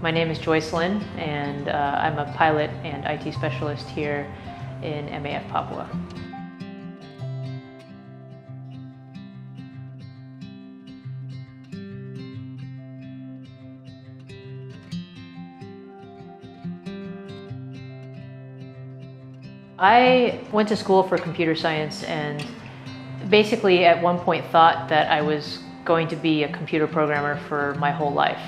My name is Joyce Lin, and I'm a pilot and IT specialist here in MAF Papua. I went to school for computer science and basically at one point thought that I was going to be a computer programmer for my whole life.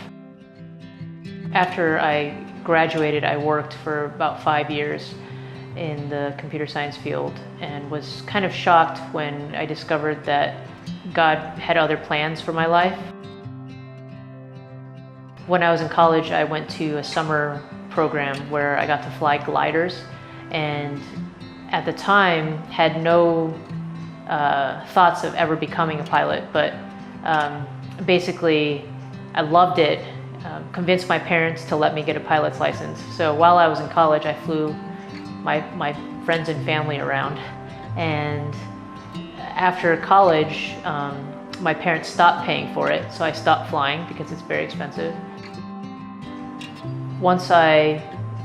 After I graduated, I worked for about 5 years in the computer science field and was kind of shocked when I discovered that God had other plans for my life. When I was in college, I went to a summer program where I got to fly gliders, and at the time had no thoughts of ever becoming a pilot, but basically I loved it. Convinced my parents to let me get a pilot's license. So while I was in college, I flew my friends and family around. And after college, my parents stopped paying for it, so I stopped flying because it's very expensive. Once I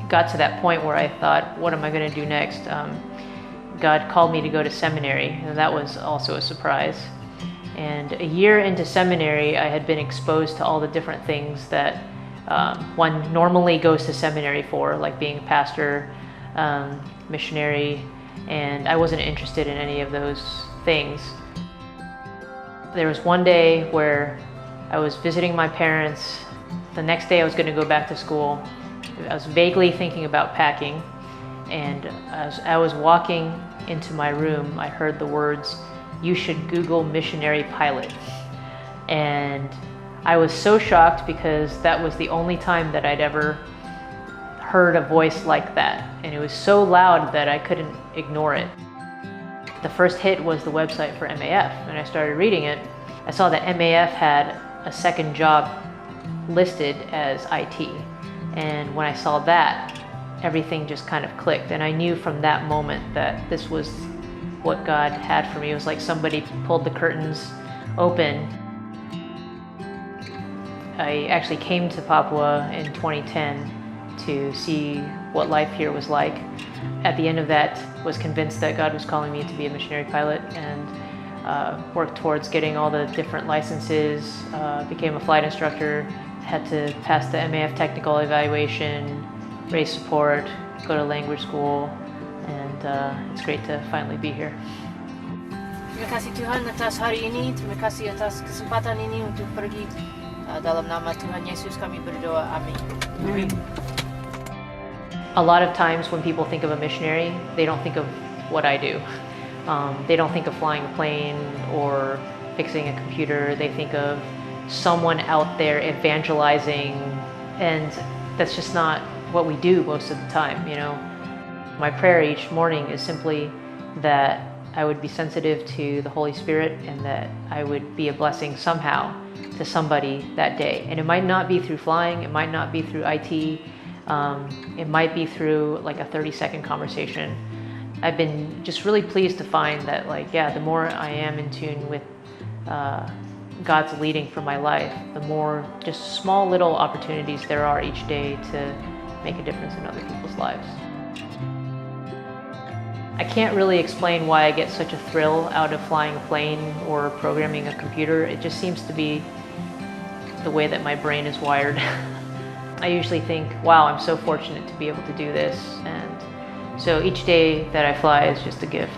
got to that point where I thought, what am I going to do next? God called me to go to seminary, and that was also a surprise. And a year into seminary, I had been exposed to all the different things that one normally goes to seminary for, like being a pastor, missionary, and I wasn't interested in any of those things. There was one day where I was visiting my parents. The next day I was going to go back to school. I was vaguely thinking about packing, and as I was walking into my room, I heard the words, "You should Google missionary pilot." And I was so shocked because that was the only time that I'd ever heard a voice like that. And it was so loud that I couldn't ignore it. The first hit was the website for MAF. When I started reading it, I saw that MAF had a second job listed as IT. And when I saw that, everything just kind of clicked. And I knew from that moment that this was what God had for me. It was like somebody pulled the curtains open. I actually came to Papua in 2010 to see what life here was like. At the end of that, was convinced that God was calling me to be a missionary pilot, and worked towards getting all the different licenses, became a flight instructor, had to pass the MAF technical evaluation, race support, go to language school, and it's great to finally be here. Terima kasih Tuhan atas hari ini, terima kasih atas kesempatan ini untuk pergi. Dalam nama Tuhan Yesus kami berdoa, amin. Amen. A lot of times when people think of a missionary, they don't think of what I do. They don't think of flying a plane or fixing a computer. They think of someone out there evangelizing, and that's just not what we do most of the time, you know. My prayer each morning is simply that I would be sensitive to the Holy Spirit and that I would be a blessing somehow to somebody that day. And it might not be through flying, it might not be through IT, it might be through like a 30-second conversation. I've been just really pleased to find that, like, yeah, the more I am in tune with God's leading for my life, the more just small little opportunities there are each day to make a difference in other people's lives. I can't really explain why I get such a thrill out of flying a plane or programming a computer. It just seems to be the way that my brain is wired. I usually think, wow, I'm so fortunate to be able to do this, and so each day that I fly is just a gift.